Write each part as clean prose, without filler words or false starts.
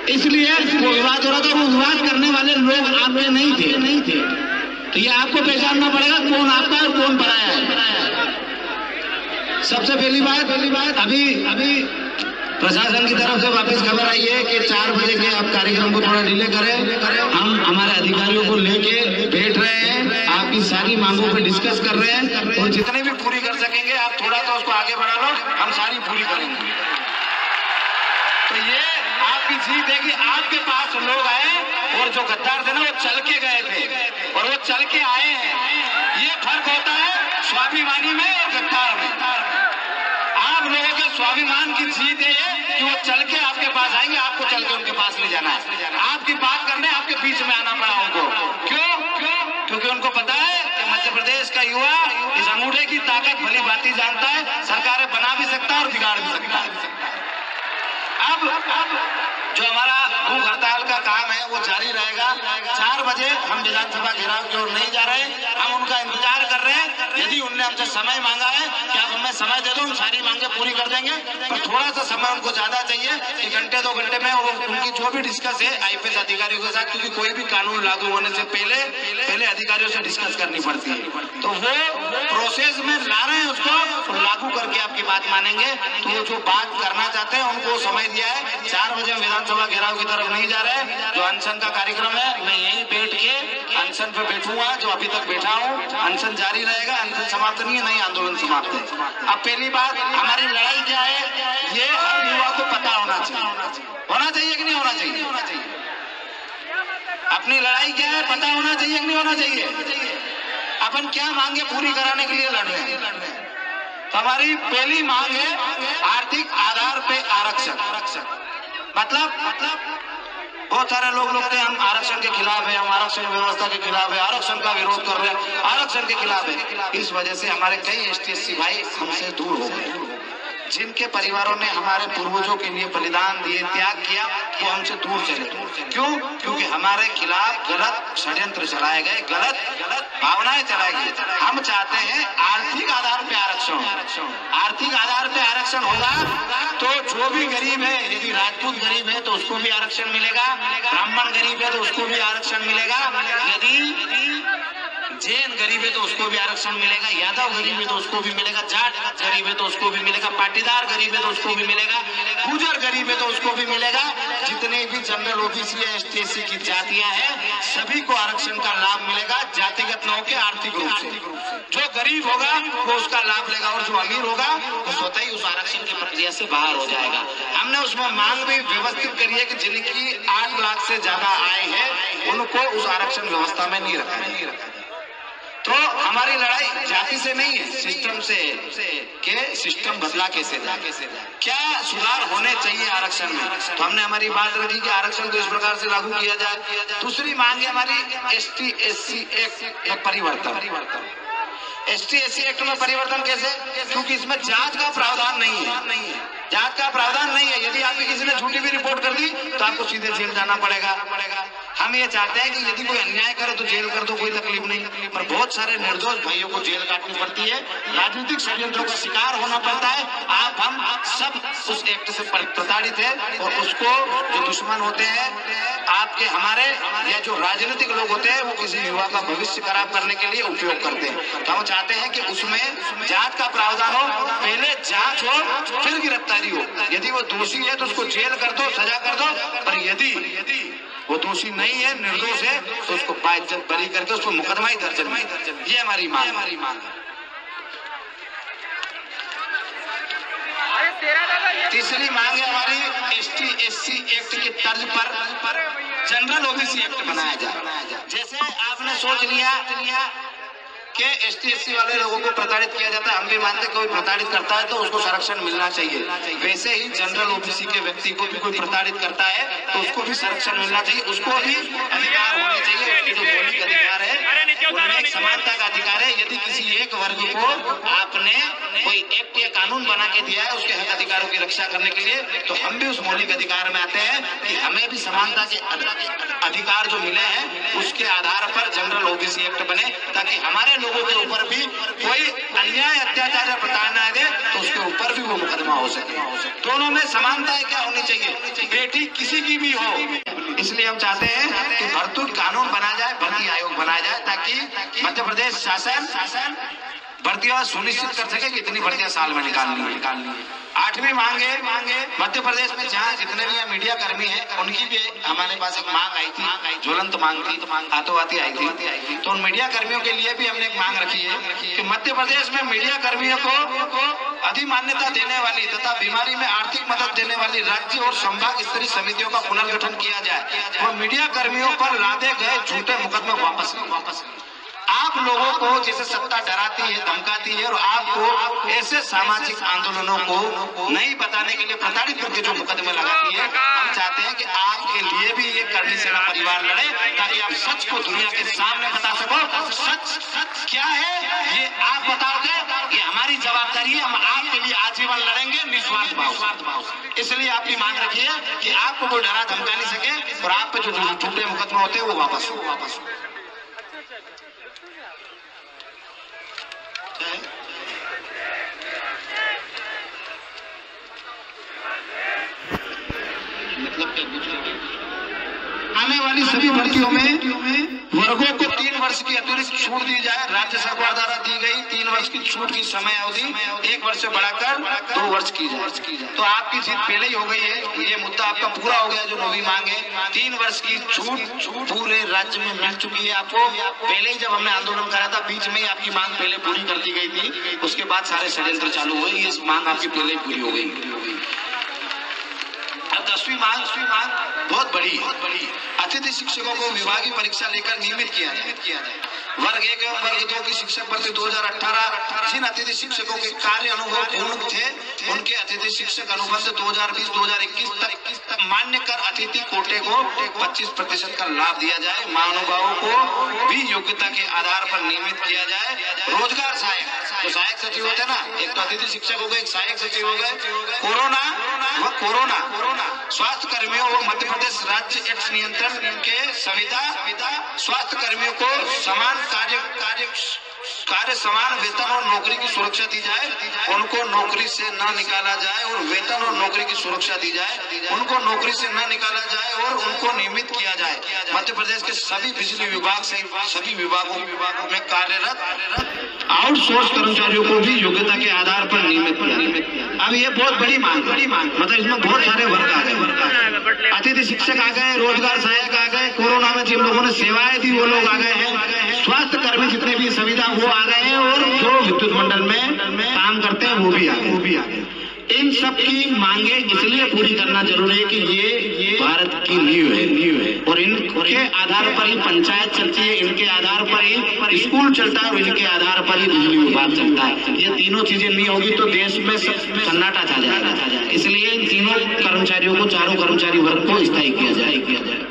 इसलिए वो विवाद हो रहा था। वो विवाद करने वाले लोग आपके नहीं थे। तो ये आपको पहचानना पड़ेगा कौन आपका और कौन पराया है। सबसे पहली बात अभी प्रशासन की तरफ से वापस खबर आई है कि 4 बजे के आप कार्यक्रम को थोड़ा डिले करें। हम हमारे अधिकारियों को लेके बैठ रहे हैं, आपकी सारी मांगों पे डिस्कस कर रहे हैं और जितने भी पूरी कर सकेंगे आप थोड़ा तो उसको आगे बढ़ा लो, हम सारी पूरी करेंगे। तो ये आपकी जीत है कि आपके पास लोग आए और जो गद्दार थे ना वो चल के गए थे और वो चल के आए हैं। ये फर्क होता है स्वाभिमानी में और गद्दार में। आप लोगों के स्वाभिमान की जीत है ये कि वो चल के आपके पास आएंगे, आपको चल के उनके पास ले जाना है। आपकी बात करने आपके बीच में आना पड़ा उनको। क्यों? क्योंकि उनको पता है कि मध्य प्रदेश का युवा इस अंगूठे की ताकत भली भांति जानता है, सरकारें बना भी सकता है और बिगाड़ भी सकता है। अब जो हमारा भूख हड़ताल का काम है वो जारी रहेगा। 4 बजे हम विधानसभा घेराव की ओर नहीं जा रहे, हम उनका इंतजार कर रहे हैं। यदि उनने हमसे समय मांगा है कि आप हमें समय दे दो, हम सारी मांगे पूरी कर देंगे, पर थोड़ा सा समय उनको ज्यादा चाहिए। 1 घंटे 2 घंटे में उनकी जो भी डिस्कस है आईपीएस अधिकारियों के साथ, क्योंकि कोई भी कानून लागू होने से पहले अधिकारियों से डिस्कस करनी पड़ती है, तो वो प्रोसेस में ला रहे हैं उसको लागू करके आपकी बात मानेंगे। तो वो जो बात करना चाहते हैं उनको समय दिया है। 4 बजे विधानसभा घेराव की तरफ नहीं जा रहे। जो अनशन का कार्यक्रम है मैं यहीं बैठ के अनशन पे बैठूंगा, जो अभी तक बैठा हूँ। अनशन जारी रहेगा, अनशन समाप्त नहीं है, नहीं आंदोलन समाप्त है। अब पहली बात, हमारी लड़ाई क्या है ये हर युवा को पता होना चाहिए कि नहीं होना चाहिए। अपनी लड़ाई क्या है पता होना चाहिए कि नहीं होना चाहिए। अपन क्या मांगे पूरी कराने के लिए लड़ रहे हैं। तो हमारी पहली मांग है आर्थिक आधार पे आरक्षण। मतलब बहुत सारे लोग थे हम आरक्षण के खिलाफ है, हम आरक्षण व्यवस्था के खिलाफ है, आरक्षण का विरोध कर रहे हैं, आरक्षण के खिलाफ है। इस वजह से हमारे कई एसटी भाई हमसे दूर हो गए। जिनके परिवारों ने हमारे पूर्वजों के लिए बलिदान दिए, त्याग किया, वो हमसे दूर चले। क्यों? क्योंकि हमारे खिलाफ गलत षड्यंत्र चलाए गए, गलत भावनाएं चलाई गई। हम चाहते हैं आर्थिक आधार पे आरक्षण। आर्थिक आधार पे आरक्षण होगा तो जो भी गरीब है, यदि राजपूत गरीब है तो उसको भी आरक्षण मिलेगा, ब्राह्मण गरीब है तो उसको भी आरक्षण मिलेगा, यदि जैन गरीब है तो उसको भी आरक्षण मिलेगा, यादव गरीब है तो उसको भी मिलेगा, जाट गरीब है तो उसको भी मिलेगा, पाटीदार गरीब है तो उसको भी मिलेगा, गुर्जर गरीब है तो उसको भी मिलेगा। जितने भी जनरल ओबीसी या एसटी की जातियां हैं सभी को आरक्षण का लाभ मिलेगा, जातिगत न होकर आर्थिक रूप से। जो गरीब होगा वो उसका लाभ लेगा और जो अमीर होगा वो स्वतः ही उस आरक्षण की प्रक्रिया से बाहर हो जाएगा। हमने उसमें मांग भी व्यवस्थित करी है कि जिनकी 8 लाख से ज्यादा आय है उनको उस आरक्षण व्यवस्था में नहीं रखा। तो हमारी लड़ाई जाति से नहीं है, सिस्टम से के सिस्टम बदला कैसे जाए, क्या सुधार होने चाहिए आरक्षण में। तो हमने हमारी बात रखी कि आरक्षण को इस प्रकार से लागू किया जाए। दूसरी मांग है हमारी एसटी एससी एक्ट में परिवर्तन। एसटी एससी एक्ट में परिवर्तन कैसे? क्योंकि इसमें जांच का प्रावधान नहीं है। जांच का प्रावधान नहीं है। यदि आपकी किसी ने झूठी भी रिपोर्ट कर दी तो आपको सीधे जेल जाना पड़ेगा। हम ये चाहते हैं कि यदि कोई अन्याय करे तो जेल कर दो, कोई तकलीफ नहीं, पर बहुत सारे निर्दोष भाइयों को जेल काटनी पड़ती है, राजनीतिक षड्यंत्रों का शिकार होना पड़ता है। हम सब उस एक्ट से प्रताड़ित है और उसको जो दुश्मन होते हैं आपके, हमारे या जो राजनीतिक लोग होते हैं वो किसी युवा का भविष्य खराब करने के लिए उपयोग करते हैं। तो हम चाहते हैं कि उसमें जांच का प्रावधान हो, पहले जांच हो फिर गिरफ्तारी हो। यदि वो दोषी है तो उसको जेल कर दो, सजा कर दो, पर यदि वो दोषी नहीं है, निर्दोष है, तो उसको बाइज्जत बरी करके उसको मुकदमा ही दर्ज नहीं। ये हमारी मांग है। तीसरी मांग है हमारी एसटी एससी एक्ट की तर्ज पर जनरल ओबीसी एक्ट बनाया जाए। जैसे आपने सोच लिया कि एसटी एससी वाले लोगों को प्रताड़ित किया जाता है, हम भी मानते कोई प्रताड़ित करता है तो उसको संरक्षण मिलना चाहिए। वैसे ही जनरल ओबीसी के व्यक्ति को भी कोई प्रताड़ित करता है तो उसको भी संरक्षण मिलना चाहिए, उसको भी अधिकार होने चाहिए। उसके जो मौलिक अधिकार है उनमें एक समानता का अधिकार है। यदि किसी एक वर्ग को आपने कोई एक्ट या कानून बना के दिया है उसके हक अधिकारों की रक्षा करने के लिए, तो हम भी उस मौलिक अधिकार में आते हैं कि हमें भी समानता के अधिकार जो मिले हैं उसके आधार पर जनरल ओबीसी एक्ट बने, ताकि हमारे लोगों के ऊपर भी कोई अन्याय अत्याचार या प्रताड़ना दे तो उसके ऊपर भी वो मुकदमा हो सके। दोनों में समानताएं क्या होनी चाहिए, बेटी किसी की भी हो। इसलिए हम चाहते हैं कि भर्ती कानून बना जाए, भर्ती आयोग बनाया जाए, ताकि मध्य प्रदेश शासन भर्तियां सुनिश्चित कर सके कि इतनी भर्तियां साल में निकालनी है। 8वीं मांगे मध्य प्रदेश में जहाँ जितने भी मीडिया कर्मी हैं उनकी भी हमारे पास एक मांग आई थी, ज्वलंत मांग थी, हाथों हाथी आई थी। तो उन मीडिया कर्मियों के लिए भी हमने एक मांग रखी है कि मध्य प्रदेश में मीडिया कर्मियों को अधिमान्यता देने वाली तथा बीमारी में आर्थिक मदद देने वाली राज्य और संभाग स्तरीय समितियों का पुनर्गठन किया जाए और मीडिया कर्मियों पर लादे गए झूठे मुकदमे वापस। आप लोगों को जैसे सत्ता डराती है, धमकाती है और आपको ऐसे सामाजिक आंदोलनों को नहीं बताने के लिए प्रताड़ित करके जो मुकदमे लगाती है, हम चाहते हैं कि आपके लिए भी ये करनी सेना परिवार लड़े, ताकि आप सच को दुनिया के सामने बता सको। सच क्या है ये आप बताओगे, ये हमारी जवाबदारी है। हम आपके लिए आजीवन लड़ेंगे निस्वार्थ भाव। इसलिए आपकी मांग रखी है कि आपको कोई डरा धमका नहीं सके और आप पे जो झूठे मुकदमे होते हैं वो वापस हो। आने वाली सभी भर्तियों में वर्गों को 3 वर्ष की अतिरिक्त छूट दी जाए। राज्य सरकार द्वारा दी गई 3 वर्ष की छूट की समय अवधि 1 वर्ष से बढ़ाकर 2 वर्ष की जाए। तो आपकी जीत पहले ही हो गई है, ये मुद्दा आपका पूरा हो गया। जो नवी मांग है 3 वर्ष की छूट पूरे राज्य में मिल चुकी है आपको। पहले ही जब हमने आंदोलन करा था बीच में ही आपकी मांग पहले पूरी कर दी गई थी, उसके बाद सारे षड्यंत्र चालू हुए, ये मांग आपकी पहले ही पूरी हो गई। अब 10वीं मांग बहुत बड़ी। अतिथि शिक्षकों को विभागीय परीक्षा लेकर नियमित किया जाए। वर्ग 1 एवं वर्ग 2 की शिक्षक भर्ती 2018 जिन अतिथि शिक्षकों के कार्य अनुभव पूर्ण थे उनके अतिथि शिक्षक अनुबंध 2020-2021 तक मान्य कर अतिथि कोटे को 25% का लाभ दिया जाए। महानुभावों को भी योग्यता के आधार पर नियमित किया जाए। रोजगार सहायक, जो सहायक सचिव होते हैं ना, एक तो अतिथि शिक्षक हो गए, एक सहायक सचिव हो गए। कोरोना स्वास्थ्य कर्मियों व मध्य प्रदेश राज्य एड्स नियंत्रण के संविदा स्वास्थ्य कर्मियों को समान कार्य समान वेतन और नौकरी की सुरक्षा दी जाए। उनको नौकरी से न निकाला जाए और वेतन और नौकरी की सुरक्षा दी जाए। उनको नौकरी से न निकाला जाए और उनको नियमित किया जाए। मध्य प्रदेश के सभी बिजली विभाग से सभी विभागों में कार्यरत आउटसोर्स कर्मचारियों को भी योग्यता के आधार पर नियमित किया। अब ये बहुत बड़ी मांग, मतलब इसमें बहुत सारे वर्ग आ गए। अतिथि शिक्षक आ गए, रोजगार सहायक आ गए, कोरोना में जिन लोगों ने सेवाएं दी वो लोग आ गए हैं, स्वास्थ्य कर्मी जितने भी सुविधा वो आ गए हैं और जो विद्युत मंडल में काम करते हैं वो भी आ गए। इन सब की मांगे इसलिए पूरी करना जरूरी है कि ये भारत की नींव है और इनके आधार पर ही पंचायत चलती है, इनके आधार पर ही स्कूल चलता है और इनके आधार पर ही बिजली विभाग चलता है। ये तीनों चीजें नहीं होगी तो देश में सन्नाटा छा जाएगा। इसलिए इन तीनों कर्मचारियों को, चारों कर्मचारी वर्ग को स्थायी किया जाए।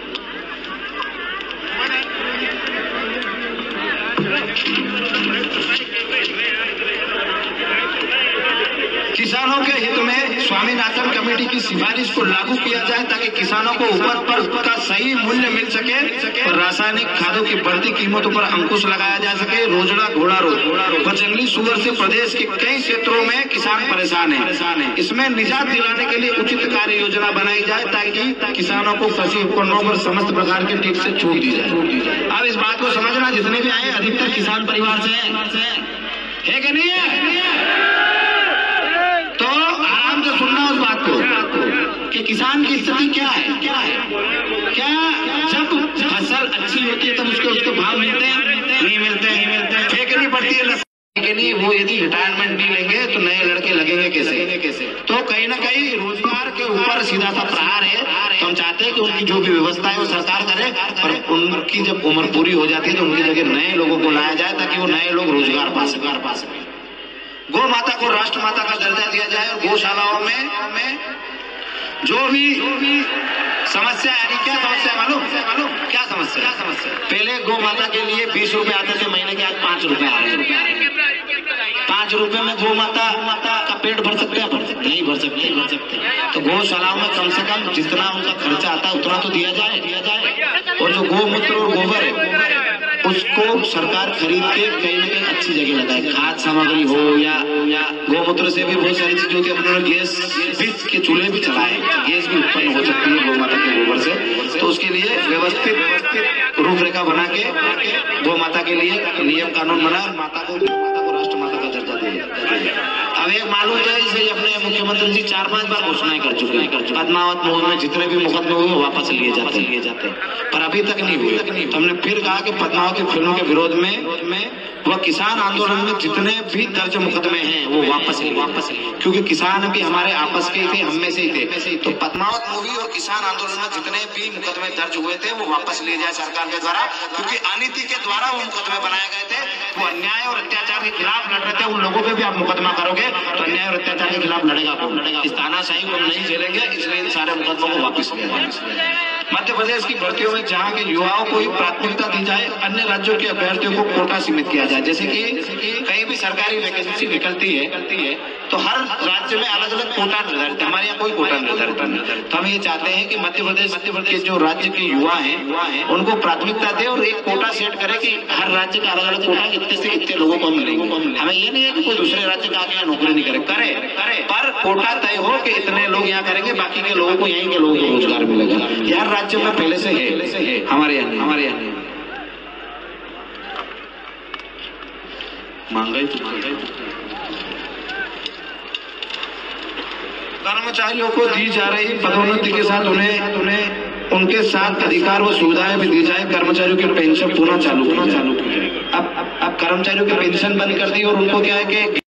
किसानों के हित में स्वामीनाथन कमेटी की सिफारिश को लागू किया जाए ताकि किसानों को उपज पर उसका सही मूल्य मिल सके और रासायनिक खादों की बढ़ती कीमतों पर अंकुश लगाया जा सके। रोजड़ा घोड़ा रोग और जंगली सुअर से प्रदेश के कई क्षेत्रों में किसान परेशान है। इसमें निजात दिलाने के लिए उचित कार्य योजना बनाई जाए ताकि किसानों को कृषि उपकरणों पर समस्त प्रकार के टैक्स से छूट दी जाए। अब इस बात को समझना, जितने भी आए अधिकतर किसान परिवार से है कि नहीं है, तो आराम से सुनना उस बात को कि किसान की स्थिति क्या है। क्या जब फसल अच्छी होती है तब उसके भाव मिलते हैं? नहीं मिलते। फेंकनी पड़ती है के लिए। वो यदि रिटायरमेंट नहीं लेंगे तो नए लड़के लगेंगे कैसे? तो कहीं ना कहीं रोजगार के ऊपर सीधा सा प्रहार है। तो हम चाहते हैं कि उनकी जो भी व्यवस्था है वो सरकार करे, पर उनकी जब उम्र पूरी हो जाती है तो उनकी जगह नए लोगों को लाया जाए ताकि वो नए लोग रोजगार पा सके। गौ माता को राष्ट्र माता का दर्जा दिया जाए और गौशालाओं में जो भी समस्या यानी क्या समस्या मालूम? क्या समस्या? पहले गौ माता के लिए 20 रुपए आते थे महीने के, आज 5 रुपए आ रहे हैं। 5 रुपए में गौ माता का पेट भर सकते हैं? नहीं भर सकते। तो गौशालाओं में कम से कम जितना उनका खर्चा आता है उतना तो दिया जाए। और जो गौमूत्र और गोबर है उसको सरकार खरीद के कहीं ना कहीं अच्छी जगह लगाए, खाद सामग्री हो या गौमूत्र से भी बहुत सारी चीजें होती है। अपने गैस भी के चूल्हे भी चलाए, गैस भी उत्पन्न हो सकती है गौ माता के गोबर से। तो उसके लिए व्यवस्थित रूपरेखा बना के गौ माता के लिए नियम कानून बना, माता को राष्ट्र माता का दर्जा दिया। अब एक मालूम है, इसे अपने मुख्यमंत्री जी 4-5 बार घोषणाएं कर चुके हैं। पद्मावत मोह में जितने भी मुकदमे हुए वापस लिए जाते पर अभी तक नहीं हुए। तो हमने फिर कहा कि पद्मावती फिल्मों के विरोध में वह किसान आंदोलन में जितने भी दर्ज मुकदमे हैं वो वापस क्योंकि किसान भी हमारे आपस के ही थे, हम में से ही थे। तो पद्मावत मूवी और किसान आंदोलन में जितने भी मुकदमे दर्ज हुए थे वो वापस लिए जाए सरकार के द्वारा, क्योंकि अनीति के द्वारा वो मुकदमे बनाए गए थे। वो अन्याय और अत्याचार के खिलाफ लड़ रहे थे, उन लोगों पे भी आप मुकदमा करोगे तो अन्याय और अत्याचार के खिलाफ लड़ेगा कौन? इस तानाशाही को हम नहीं झेलेंगे, इसलिए इन सारे मुकदमों को वापस लिया जाए। मध्य प्रदेश की भर्तियों में जहाँ के युवाओं को ही प्राथमिकता दी जाए, अन्य राज्यों के अभ्यर्थियों को कोटा सीमित किया जाए। जैसे कि कहीं भी सरकारी वैकेंसी निकलती है तो हर राज्य में अलग अलग कोटा निर्धारित है, हमारे यहाँ कोई कोटा निर्धारित नहीं। तो हम ये चाहते हैं कि मध्य प्रदेश के जो राज्य के युवा हैं उनको प्राथमिकता दे और एक कोटा सेट करे कि हर राज्य का अलग अलग कोटा इतने से इतने लोगों को मिलेंगे। हमें ये नहीं है कि कोई दूसरे राज्य का आगे नौकरी नहीं करे पर कोटा तय हो कि इतने लोग यहाँ करेंगे, बाकी के लोगों को यहीं के लोगों को रोजगार मिलेगा। यार राज्य में पहले से है, हमारे यहाँ महंगाई कर्मचारियों को दी जा रही पदोन्नति के साथ उन्हें उनके साथ अधिकार व सुविधाएं भी दी जाए। कर्मचारियों की पेंशन पुनः चालू की जाए। अब कर्मचारियों की पेंशन बंद कर दी और उनको क्या है कि